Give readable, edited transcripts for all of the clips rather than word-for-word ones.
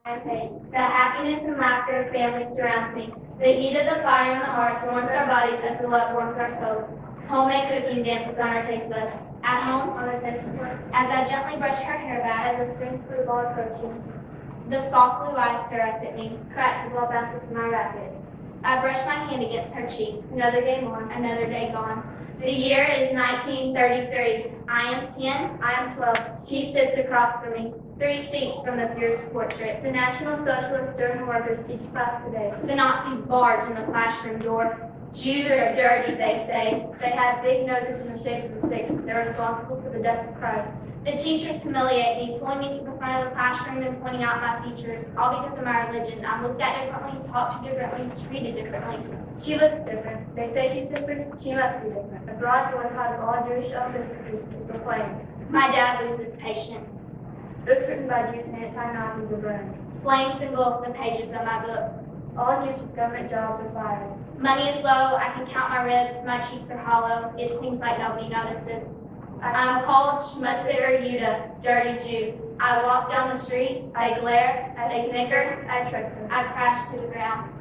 The happiness and laughter of family surrounds me. The heat of the fire on the hearth warms our bodies as the love warms our souls. Homemade cooking dances on our taste buds. At home, on the tennis court, as I gently brush her hair back, as the swing for the ball approaching, the soft blue eyes stare up at me. Crack, the ball bounces from my racket. I brush my hand against her cheek. Another day on, another day gone. The year is 1933. I am 10, I am 12. She sits across from me, 3 sheets from the fierce portrait. The National Socialist student workers teach class today. The Nazis barge in the classroom door. Jews are dirty, they say. They have big noses in the shape of the sticks. They're responsible for the death of Christ. The teachers humiliate me, pulling me to the front of the classroom and pointing out my features, all because of my religion. I'm looked at differently, talked to differently, treated differently. She looks different. They say she's different. She must be different. A broad boycott of all Jewish offices is proclaimed. My dad loses patience. Books written by Jews and anti-Nazis are burned. Flames engulf the pages of my books. All Jewish government jobs are fired. Money is low. I can count my ribs. My cheeks are hollow. It seems like nobody notices. I'm called Schmutziger Yuda, dirty Jew. I walk down the street. They glare. They snicker. I trick them. I crash to the ground.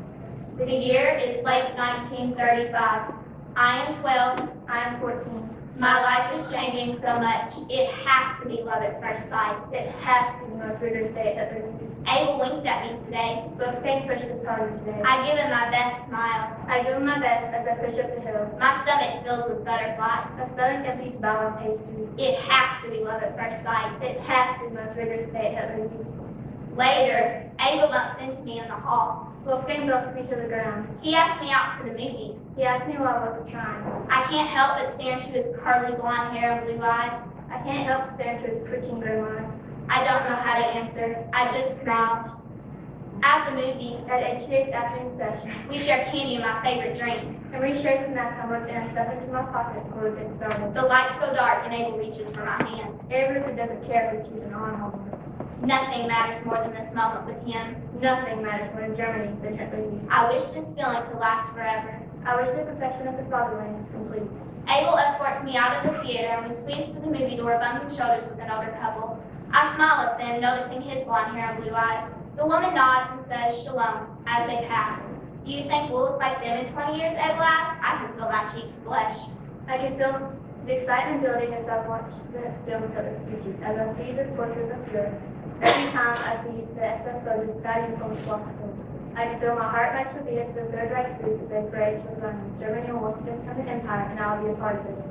The year is late 1935. I am 12. I am 14. My life is changing so much. It has to be love at first sight. It has to be the most rigorous day at the Abel winked at me today. Both pain pushed us harder today. I give him my best smile. I give him my best as I push up the hill. My stomach fills with butterflies. My stomach empties bowel and pastries. It has to be love at first sight. It has to be the most rigorous day at the Later, Abel bumps into me in the hall. Wolfgang bumps me to the ground. He asked me out to the movies. He asked me why I wasn't trying. I can't help but stare into his curly blonde hair and blue eyes. I can't help but stare into his twitching gray eyes. I don't know how to answer. I just smiled. At the movies, at HJ's afternoon session, we share candy and my favorite drink. And we share the snack homework and I stuff into my pocket before we get started. The lights go dark and Abel reaches for my hand. Everyone doesn't care if we choose an on homework. Nothing matters more than this moment with him. Nothing matters more in Germany than Hitler. I wish this feeling could last forever. I wish the perfection of the fatherland was complete. Abel escorts me out of the theater and we squeeze through the movie door, bumping shoulders with an older couple. I smile at them, noticing his blonde hair and blue eyes. The woman nods and says shalom as they pass. Do you think we'll look like them in 20 years, Abel asks? I can feel my cheeks blush. I can feel the excitement building as I watch the film Hitler's speeches, as I see the portrait of Europe. Every time I see the SS soldiers guiding from the swastika, I can feel my heart match the beat of the Third Reich boots as they parade to London. Germany will once again become an empire, and I will be a part of it.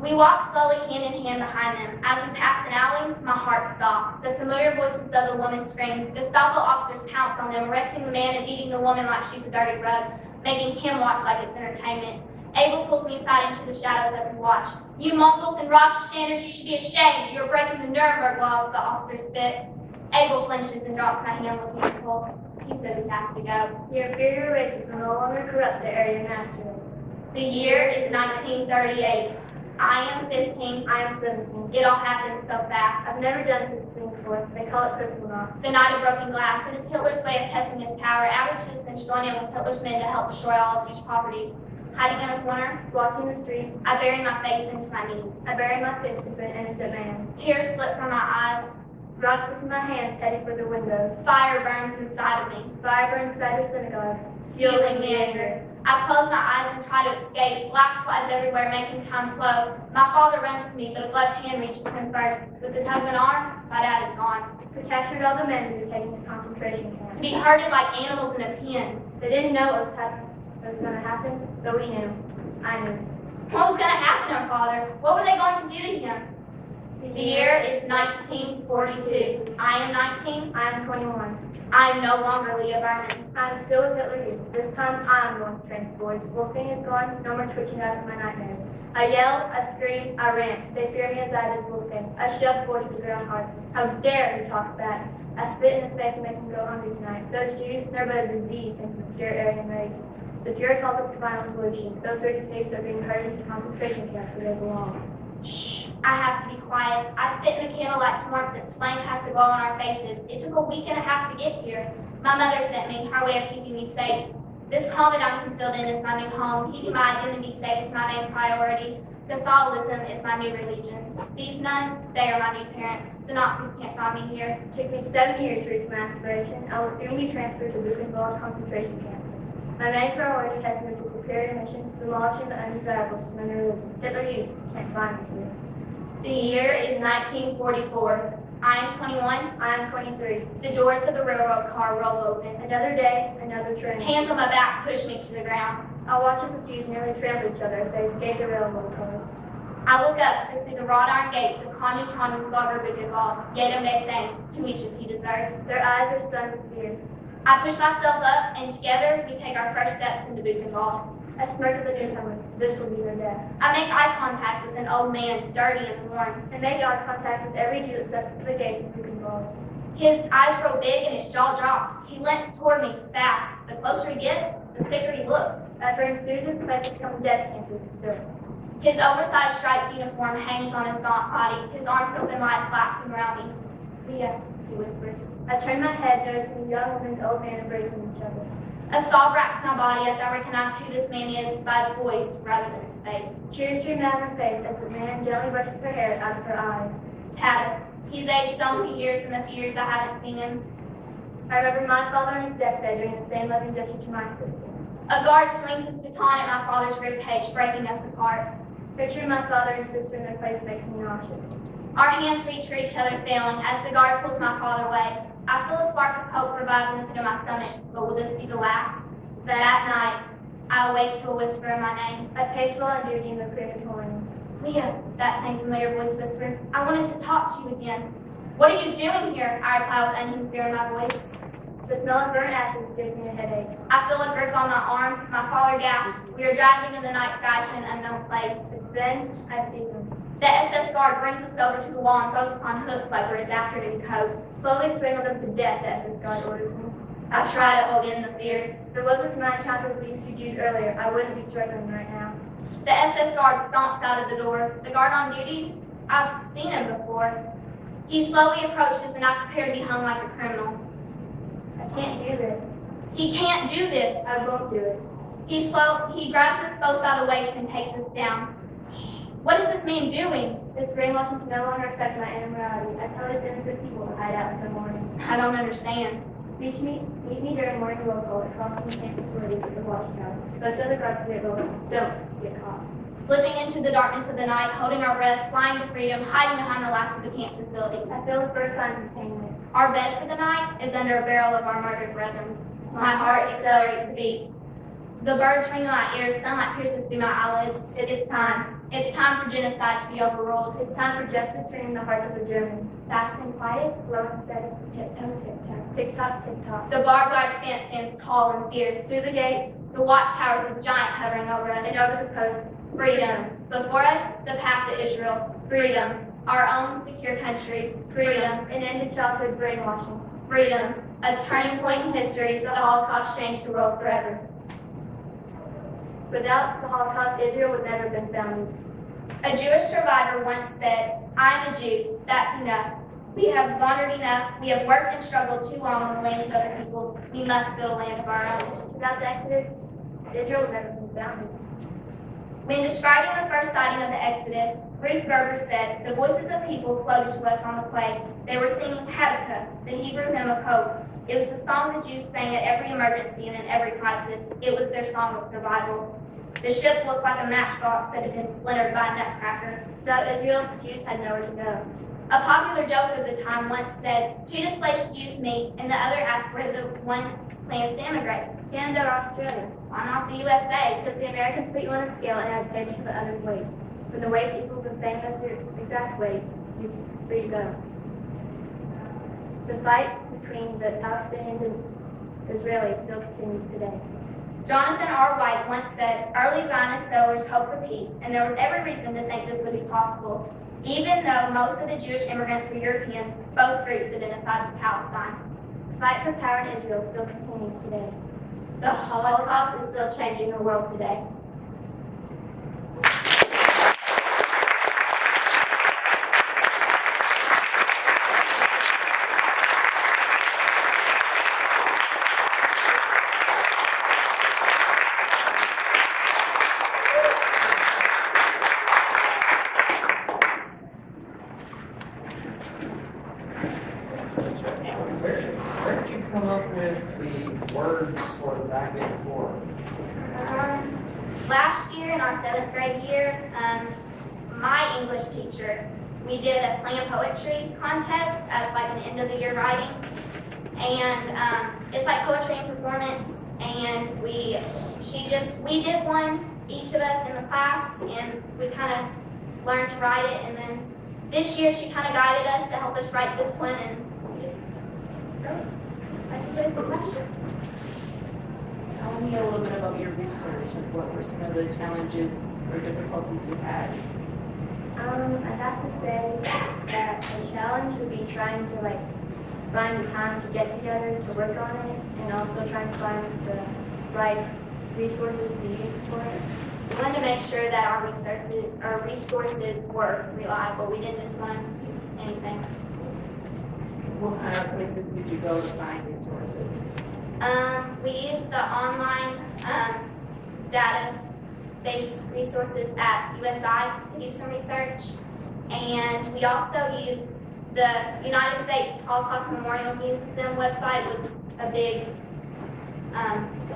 We walk slowly hand in hand behind them. As we pass an alley, my heart stops. The familiar voices of the woman screams. Gestapo officers pounce on them, arresting the man and beating the woman like she's a dirty rug, making him watch like it's entertainment. Abel pulled me aside into the shadows as we watched. You Mongols and Rosh standards, you should be ashamed. You are breaking the Nuremberg laws, the officer spit. Abel flinches and drops my hand looking at the pulse. He says he has to go. Your inferior races will no longer corrupt the Aryan master race. The year is 1938. I am 15. I am 17. It all happened so fast. I've never done such a thing before. They call it Kristallnacht. The night of broken glass. It is Hitler's way of testing his power. Average citizens join in with Hitler's men to help destroy all of Jewish property. Hiding in a corner, walking the streets, I bury my face into my knees. I bury my fist into an innocent man. Tears slip from my eyes. Rocks slip from my hands, heading for the window. Fire burns inside of me. Fire burns inside the synagogues, fueling the anger. I close my eyes and try to escape. Black flies everywhere, making time slow. My father runs to me, but a gloved hand reaches him first. With the tug of an arm, my dad is gone. We captured all the men who were taken to concentration camps. To be herded like animals in a pen. They didn't know what was going to happen, but we knew. I knew. What was going to happen to our father? What were they going to do to him? The year is 1942. I am 19. I am 21. I am no longer Leah Vernon. I am still with Hitler Youth. This time I am going to train boys. Wolfgang is gone. No more twitching out of my nightmares. I yell, I scream, I rant. They fear me as I did Wolfgang. I shove boys to the ground hard. How dare he talk back? I spit in his face and make him go hungry tonight. Those Jews, they're but a disease into the pure Aryan race. The Fuhrer calls up the final solution. Those dirty pigs are being herded to concentration camps where they belong. Shh, I have to be quiet. I sit in the candlelight's warmth that's flame has to glow on our faces. It took a week and a half to get here. My mother sent me, her way of keeping me safe. This convent I'm concealed in is my new home. Keeping my identity safe is my main priority. Catholicism is my new religion. These nuns, they are my new parents. The Nazis can't find me here. It took me 7 years to reach my aspiration. I will soon be transferred to Buchenwald concentration camp. My main priority has moved to superior missions, demolishing the undesirables to my new religion. Hitler Youth can't find me here. The year is 1944. I am 21. I am 23. The doors of the railroad car roll open. Another day, another train. Hands on my back push me to the ground. I'll watch as the Jews nearly trample each other as they escape the railroad cars. I look up to see the wrought iron gates of Konjuchon and Sagerbuchenwald. Jedem they sang, to each as he deserves. Their eyes are stunned with fear. I push myself up, and together we take our first steps into Buchenwald. I smirk at the newcomers. This will be their death. I make eye contact with an old man, dirty and worn. I make eye contact with every Jew that steps into the gates of Buchenwald. His eyes grow big and his jaw drops. He lents toward me fast. The closer he gets, the sicker he looks. After soon this place becomes death camp with his His oversized striped uniform hangs on his gaunt body. His arms open wide, collapsing around me. Leah, he whispers. I turn my head, noticing a young woman and an old man embracing each other. A sob racks my body as I recognize who this man is by his voice rather than his face. Tears stream down her face as the man gently brushes her hair out of her eyes. Tabitha. He's aged so many years in the few years I haven't seen him. I remember my father on his deathbed doing the same loving gesture to my sister. A guard swings his baton at my father's ribcage, breaking us apart. Picturing my father and sister in their place makes me nauseous. Our hands reach for each other, failing as the guard pulls my father away. I feel a spark of hope revive in the pit of my stomach, but will this be the last? That night, I awake to a whisper in my name. I pace well on duty in the crematorium. Leah, that same familiar voice whispered. I wanted to talk to you again. What are you doing here? I reply with unhuman fear in my voice. The smell of burnt ashes gives me a headache. I feel a grip on my arm. My father gasped. We are dragged into the night sky to an unknown place. Then I see them. The SS guard brings us over to the wall and throws us on hooks like we're his after duty coat. Slowly strangle them to death, the SS guard orders me. I try to hold in the fear. If it wasn't for my encounter with these 2 Jews earlier, I wouldn't be struggling right now. The SS guard stomps out of the door. The guard on duty? I've seen him before. He slowly approaches and I prepare to be hung like a criminal. I can't do this. He can't do this. I won't do it. He grabs us both by the waist and takes us down. Shh. What is this man doing? This brainwashing can no longer affect my inner morality. I tell these innocent people to hide out until morning. I don't understand. Meet me during morning roll call across from the camp facilities at the watchtower. Those other guards get rolled. Don't get caught. Slipping into the darkness of the night, holding our breath, flying to freedom, hiding behind the lights of the camp facilities. I feel the first signs of pain. Our bed for the night is under a barrel of our murdered brethren. My heart accelerates to beat. The birds ring in my ears, sunlight pierces through my eyelids. It is time. It's time for genocide to be overruled. It's time for justice to ring in the hearts of the Germans. Fast and quiet, Slow and steady. tiptoe, tiptoe. Tick-tock, tick-tock. The barbed wire fence stands tall and fierce. Through the gates, The watchtowers of giant hovering over us. and over the posts. Freedom. Before us, the path to Israel. Freedom. Our own secure country. Freedom. An end to childhood brainwashing. Freedom. A turning point in history. The Holocaust changed the world forever. Without the Holocaust, Israel would never have been founded. A Jewish survivor once said, "I'm a Jew. That's enough. We have wandered enough. We have worked and struggled too long on the lands of other peoples. We must build a land of our own." Without the Exodus, Israel would never have been founded. When describing the first sighting of the Exodus, Ruth Berger said, "The voices of people floated to us on the quay. They were singing Habakkuk, the Hebrew hymn of hope. It was the song the Jews sang at every emergency and in every crisis. It was their song of survival. The ship looked like a matchbox that had been splintered by a nutcracker. Without Israel, the Jews had nowhere to go. A popular joke of the time once said, 2 displaced Jews meet, and the other asked where the one plans to immigrate. Canada or Australia. Why not the USA? Because the Americans put you on a scale and add paid for the other's weight. When the weight equals the same as your exact weight, you're free to go. The fight between the Palestinians and Israelis still continues today. Jonathan R. White once said, "Early Zionist settlers hoped for peace, and there was every reason to think this would be possible. Even though most of the Jewish immigrants were European, both groups identified with Palestine." The fight for power in Israel still continues today. The Holocaust is still changing the world today. come up with the words for the back and forth? Last year in our 7th grade year, my English teacher, we did a slam poetry contest as like an end of the year writing. And it's like poetry and performance. And we did one, each of us in the class, and we kind of learned to write it. And then this year she kind of guided us to help us write this one, and we just wrote it. That's just the question. Tell me a little bit about your research and what were some of the challenges or difficulties you had. I'd have to say that the challenge would be trying to find the time to get together to work on it, and also trying to find the right resources to use for it. We wanted to make sure that our resources were reliable. We didn't just want to use anything. What kind of places did you go to find resources? We used the online database resources at USI to do some research, and we also used the United States Holocaust Memorial Museum website was a big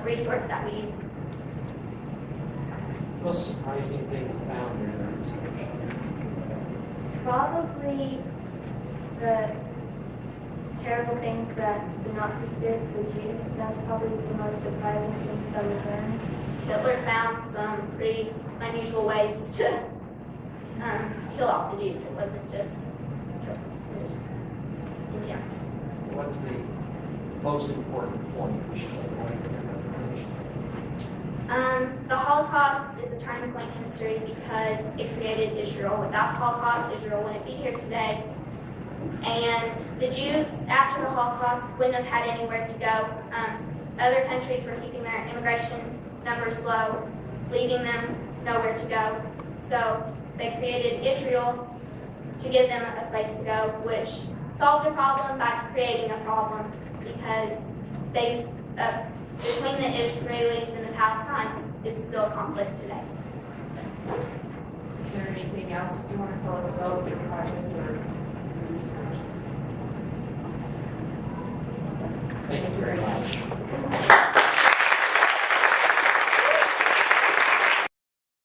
resource that we used. Most surprising thing you found in your research? Probably the terrible things that the Nazis did to the Jews. That's probably the most surprising things that we learned. Hitler found some pretty unusual ways to kill off the Jews. It wasn't just intense. What's the most important point we should take away from your presentation? The Holocaust is a turning point in history because it created Israel. Without the Holocaust, Israel wouldn't be here today. And the Jews, after the Holocaust, wouldn't have had anywhere to go. Other countries were keeping their immigration numbers low, leaving them nowhere to go. So they created Israel to give them a place to go, which solved the problem by creating a problem, because between the Israelis and the Palestinians, it's still a conflict today. Is there anything else you want to tell us about your project or your research? Thank you very much.